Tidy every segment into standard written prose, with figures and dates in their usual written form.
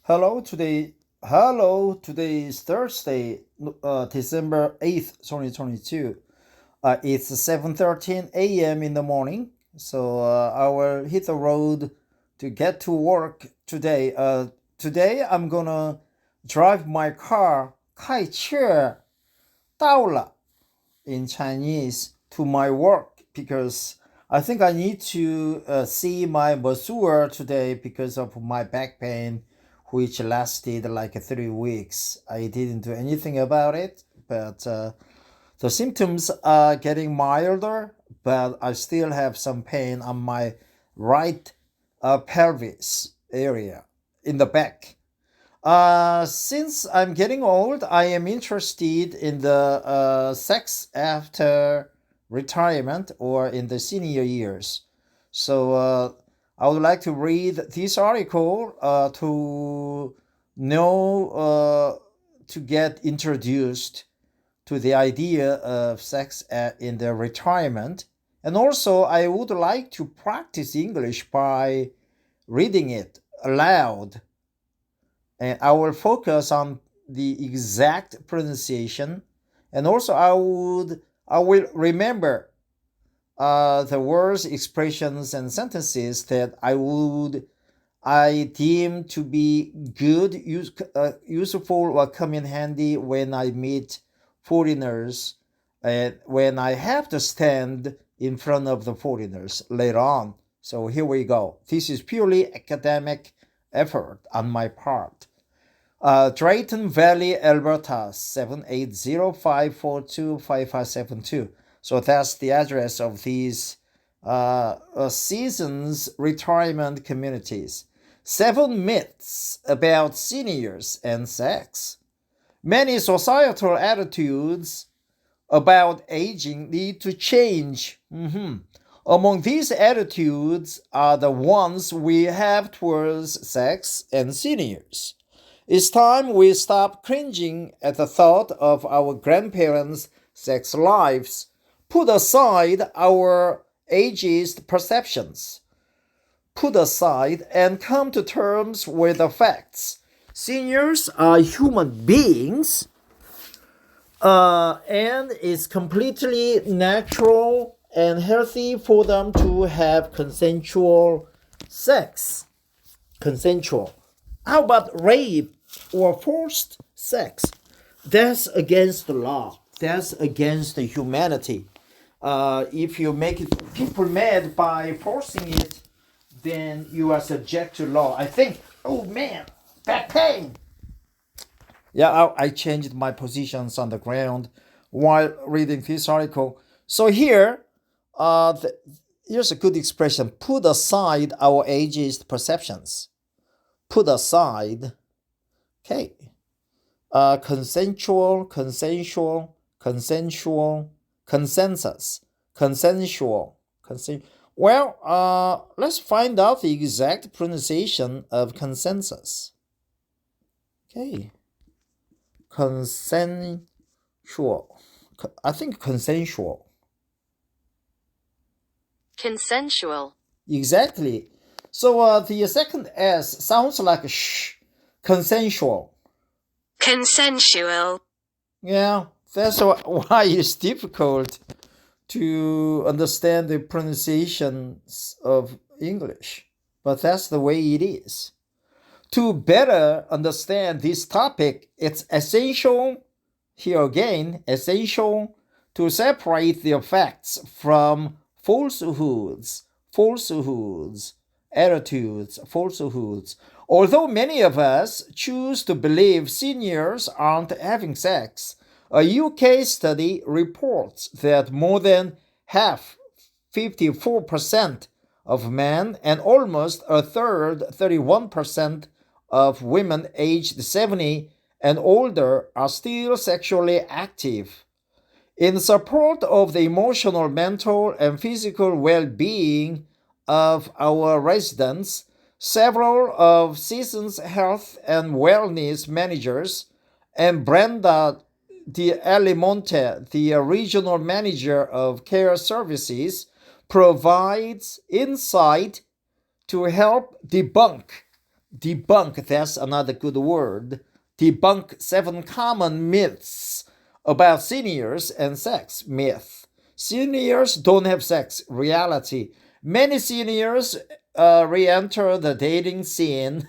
Today is Thursday, December 8th, 2022. It's 7:13 a.m. in the morning, so I will hit the road to get to work today. Today I'm gonna drive my car, 开车到了 in Chinese to my work because I think I need to see my masseur today because of my back pain, which lasted like 3 weeks. I didn't do anything about it, but the symptoms are getting milder, but I still have some pain on my right pelvis area in the back. Since I'm getting old, I am interested in the sex after retirement or in the senior years. So I would like to read this article to know, to get introduced to the idea of sex in the retirement. And also, I would like to practice English by reading it aloud, and I will focus on the exact pronunciation, and also I will remember the words, expressions, and sentences that I deem to be good, useful, or come in handy when I meet foreigners, when I have to stand in front of the foreigners later on. So here we go. This is purely academic effort on my part. Drayton Valley, Alberta, 780-542-5572. So that's the address of these seasons retirement communities. 7 myths about seniors and sex. Many societal attitudes about aging need to change. Among these attitudes are the ones we have towards sex and seniors. It's time we stop cringing at the thought of our grandparents' sex lives, put aside our ageist perceptions, put aside and come to terms with the facts. Seniors are human beings, and it's completely natural and healthy for them to have consensual sex. Consensual. How about rape or forced sex? That's against the law. That's against the humanity. If you make people mad by forcing it, then you are subject to law. I think, oh man, back pain. Yeah, I changed my positions on the ground while reading this article. So here, here's a good expression: put aside our ageist perceptions. Put aside, okay. Consensual, consensus, consensual. Well, let's find out the exact pronunciation of consensus. Okay. Consensual. I think consensual. Consensual. Exactly. So the second S sounds like sh. Consensual. Consensual. Yeah, that's why it's difficult to understand the pronunciations of English. But that's the way it is. To better understand this topic, it's essential, here again, essential to separate the facts from falsehoods, attitudes, falsehoods. Although many of us choose to believe seniors aren't having sex, a UK study reports that more than half, 54% of men, and almost a third, 31%, of women aged 70 and older are still sexually active. In support of the emotional, mental, and physical well-being of our residents, several of Season's health and wellness managers and Brenda de Alimonte, the regional manager of care services, provides insight to help debunk debunk, that's another good word, debunk 7 common myths about seniors and sex. Myth: seniors don't have sex. Reality: many seniors re-enter the dating scene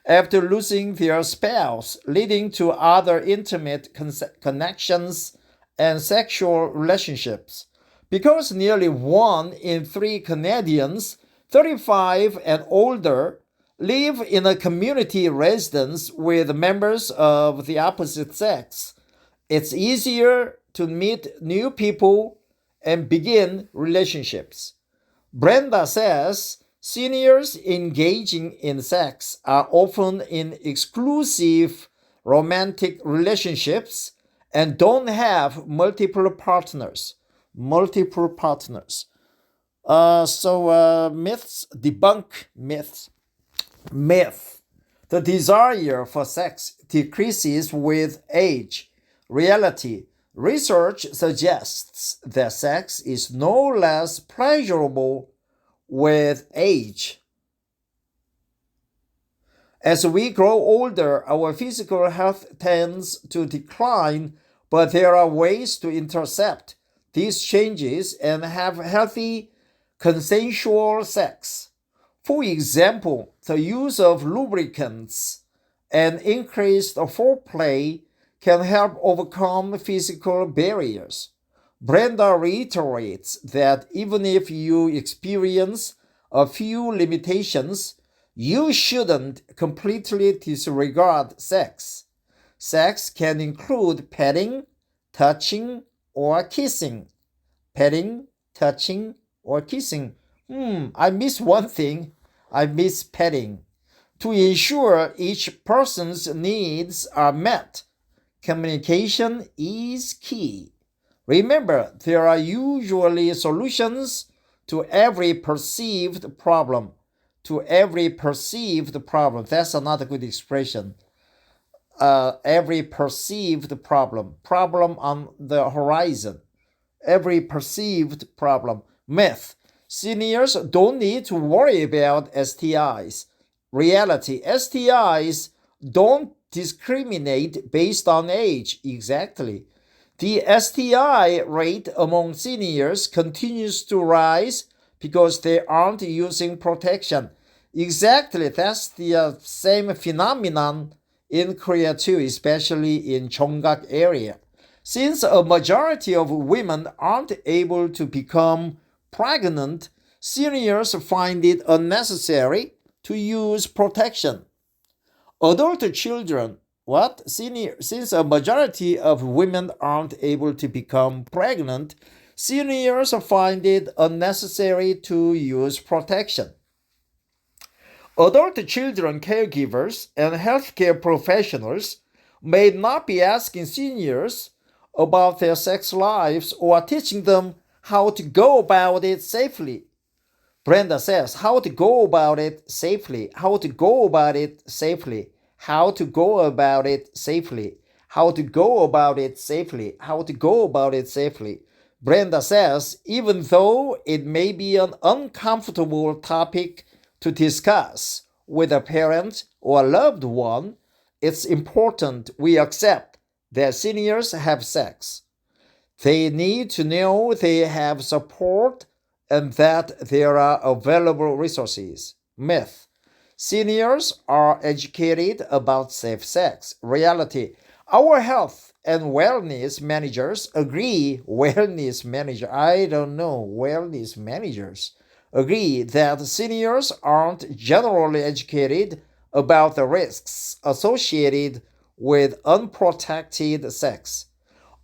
after losing their spouse, leading to other intimate connections and sexual relationships. Because nearly 1 in 3 Canadians 35 and older live in a community residence with members of the opposite sex, it's easier to meet new people and begin relationships. Brenda says seniors engaging in sex are often in exclusive romantic relationships and don't have multiple partners. Myths, debunk myths. Myth: the desire for sex decreases with age. Reality: research suggests that sex is no less pleasurable with age. As we grow older, our physical health tends to decline, but there are ways to intercept these changes and have healthy, consensual sex. For example, the use of lubricants and increased foreplay can help overcome physical barriers. Brenda reiterates that even if you experience a few limitations, you shouldn't completely disregard sex. Sex can include petting, touching, or kissing. Petting, touching, or kissing. I miss one thing. I miss petting. To ensure each person's needs are met, communication is key. Remember, there are usually solutions to every perceived problem. To every perceived problem. That's another good expression. Every perceived problem. Problem on the horizon. Every perceived problem. Myth: seniors don't need to worry about STIs. Reality: STIs don't discriminate based on age. Exactly. The STI rate among seniors continues to rise because they aren't using protection. Exactly, that's the same phenomenon in Korea too, especially in Chonggak area. Since a majority of women aren't able to become pregnant, seniors find it unnecessary to use protection. Adult children, since a majority of women aren't able to become pregnant, seniors find it unnecessary to use protection. Adult children caregivers and healthcare professionals may not be asking seniors about their sex lives or teaching them how to go about it safely. Brenda says, how to go about it safely, how to go about it safely, how to go about it safely, how to go about it safely, how to go about it safely. Brenda says, even though it may be an uncomfortable topic to discuss with a parent or a loved one, it's important we accept that seniors have sex. They need to know they have support and that there are available resources. Myth: seniors are educated about safe sex. Reality: our health and wellness managers agree, wellness managers agree that seniors aren't generally educated about the risks associated with unprotected sex.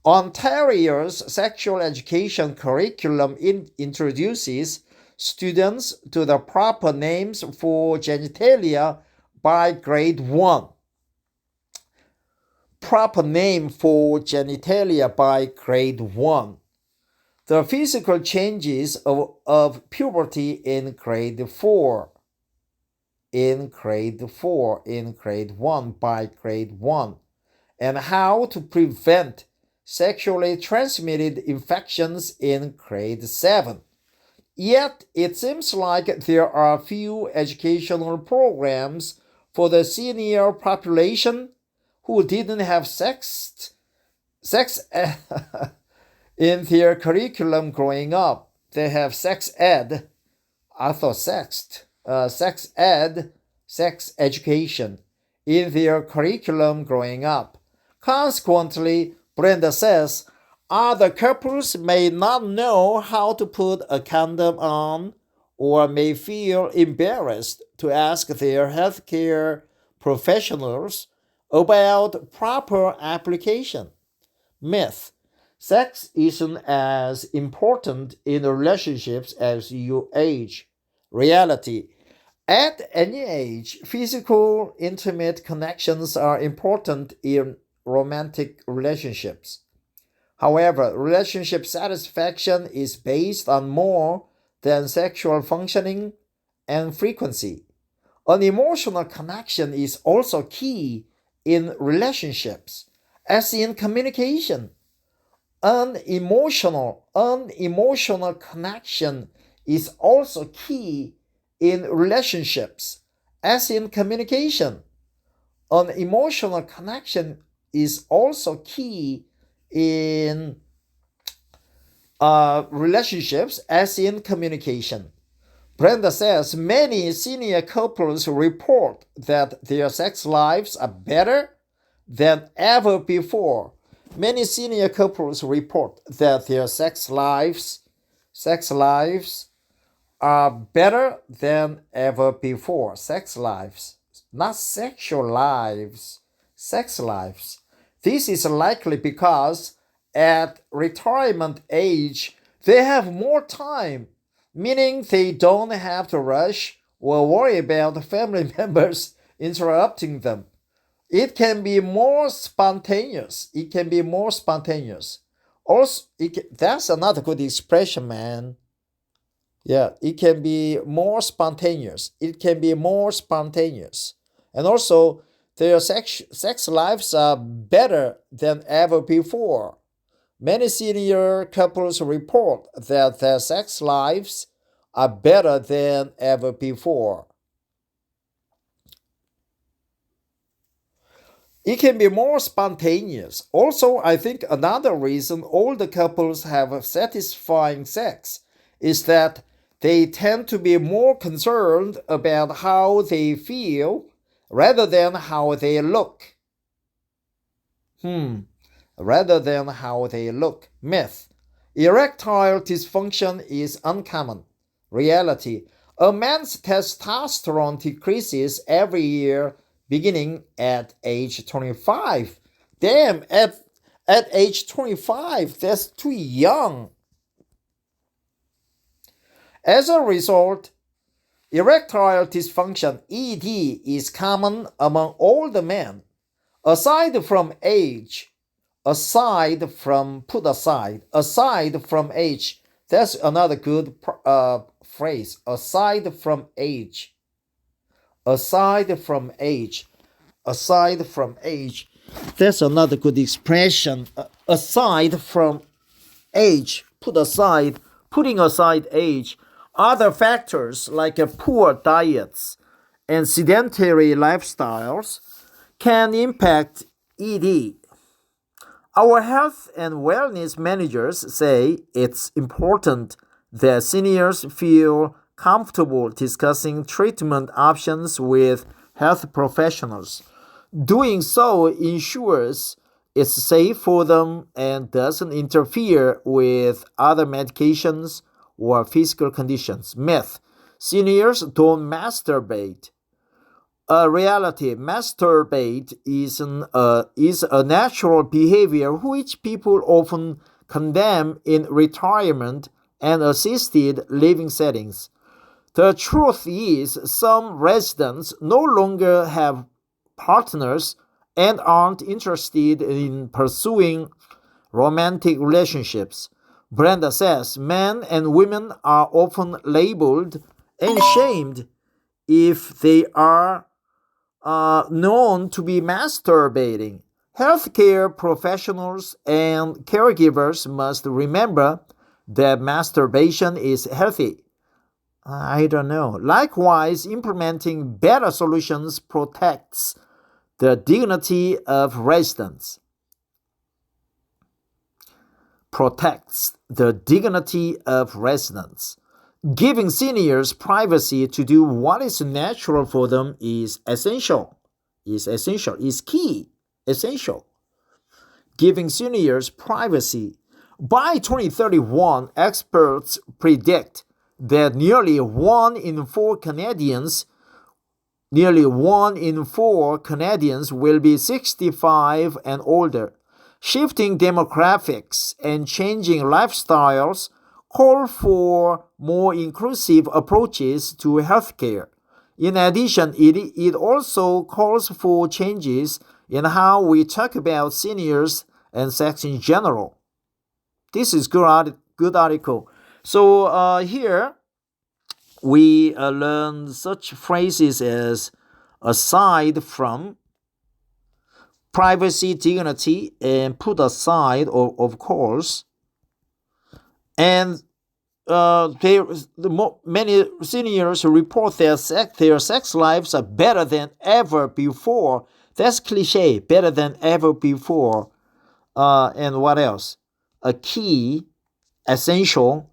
Ontario's sexual education curriculum introduces students to the proper names for genitalia by grade 1. Proper name for genitalia by grade 1. The physical changes of puberty in grade 4. In grade 1 by grade 1. And how to prevent sexually transmitted infections in grade 7. Yet, it seems like there are few educational programs for the senior population who didn't have sex in their curriculum growing up. They have sex ed. I thought sex ed, sex education in their curriculum growing up. Consequently, Brenda says, other couples may not know how to put a condom on or may feel embarrassed to ask their healthcare professionals about proper application. Myth. Sex isn't as important in relationships as you age. Reality. At any age, physical, intimate connections are important in romantic relationships. However, relationship satisfaction is based on more than sexual functioning and frequency. An emotional connection is also key in relationships, as in communication. An emotional connection is also key in relationships, as in communication. An emotional connection is also key in relationships, as in communication. Brenda says many senior couples report that their sex lives are better than ever before. Many senior couples report that their sex lives are better than ever before. Sex lives, not sexual lives, sex lives. This is likely because at retirement age, they have more time, meaning they don't have to rush or worry about family members interrupting them. It can be more spontaneous. Also, that's another good expression, man. Yeah, it can be more spontaneous. And also, their sex lives are better than ever before. Many senior couples report that their sex lives are better than ever before. It can be more spontaneous. Also, I think another reason older couples have satisfying sex is that they tend to be more concerned about how they feel rather than how they look. Rather than how they look. Myth. Erectile dysfunction is uncommon. Reality. A man's testosterone decreases every year beginning at age 25. Damn, at age 25, that's too young. As a result, erectile dysfunction, ED, is common among older men. Aside from age, aside from age, that's another good phrase. Aside from age, that's another good expression. Aside from age, putting aside age, other factors like poor diets and sedentary lifestyles can impact ED. Our health and wellness managers say it's important that seniors feel comfortable discussing treatment options with health professionals. Doing so ensures it's safe for them and doesn't interfere with other medications or physical conditions. Myth. Seniors don't masturbate. Reality. Masturbate is a natural behavior which people often condemn in retirement and assisted living settings. The truth is, some residents no longer have partners and aren't interested in pursuing romantic relationships. Brenda says men and women are often labeled and shamed if they are known to be masturbating. Healthcare professionals and caregivers must remember that masturbation is healthy. I don't know. Likewise, implementing better solutions protects the dignity of residents. Protects the dignity of residents. Giving seniors privacy to do what is natural for them is essential. Is key. Essential. Giving seniors privacy. By 2031, experts predict that nearly one in four Canadians will be 65 and older. Shifting demographics and changing lifestyles call for more inclusive approaches to healthcare. In addition, it also calls for changes in how we talk about seniors and sex in general. This is good article. So here we learn such phrases as aside from, privacy, dignity, and put aside, of course. And many seniors report their sex lives are better than ever before. That's cliche, better than ever before. And what else? A key, essential,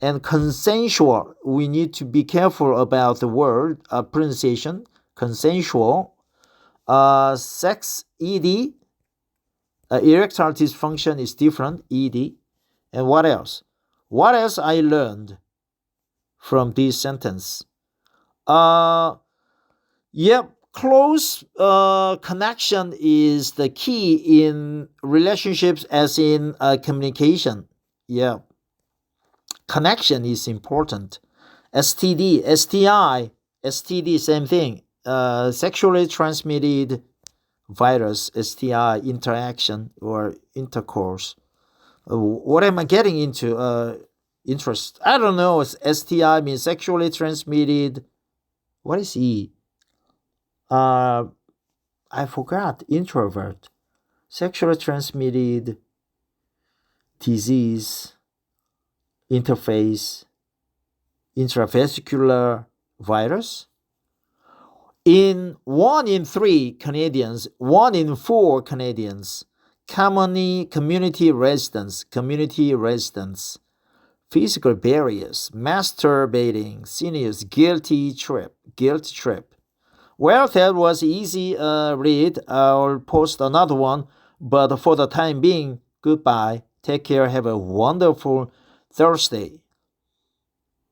and consensual. We need to be careful about the word pronunciation. Consensual. Sex, ED. Erectile dysfunction is different, ED. And what else? What else I learned from this sentence? Close connection is the key in relationships as in communication. Yeah. Connection is important. STD, STI, STD, same thing. Sexually transmitted virus, STI, interaction or intercourse. What am I getting into? Interest. I don't know. STI means sexually transmitted. What is E? I forgot. Introvert. Sexually transmitted disease. Interface. Intravesicular virus. In 1 in 3 Canadians, 1 in 4 Canadians, community residents, physical barriers, masturbating, seniors, guilt trip. Well, that was easy read. I'll post another one, but for the time being, goodbye. Take care. Have a wonderful Thursday.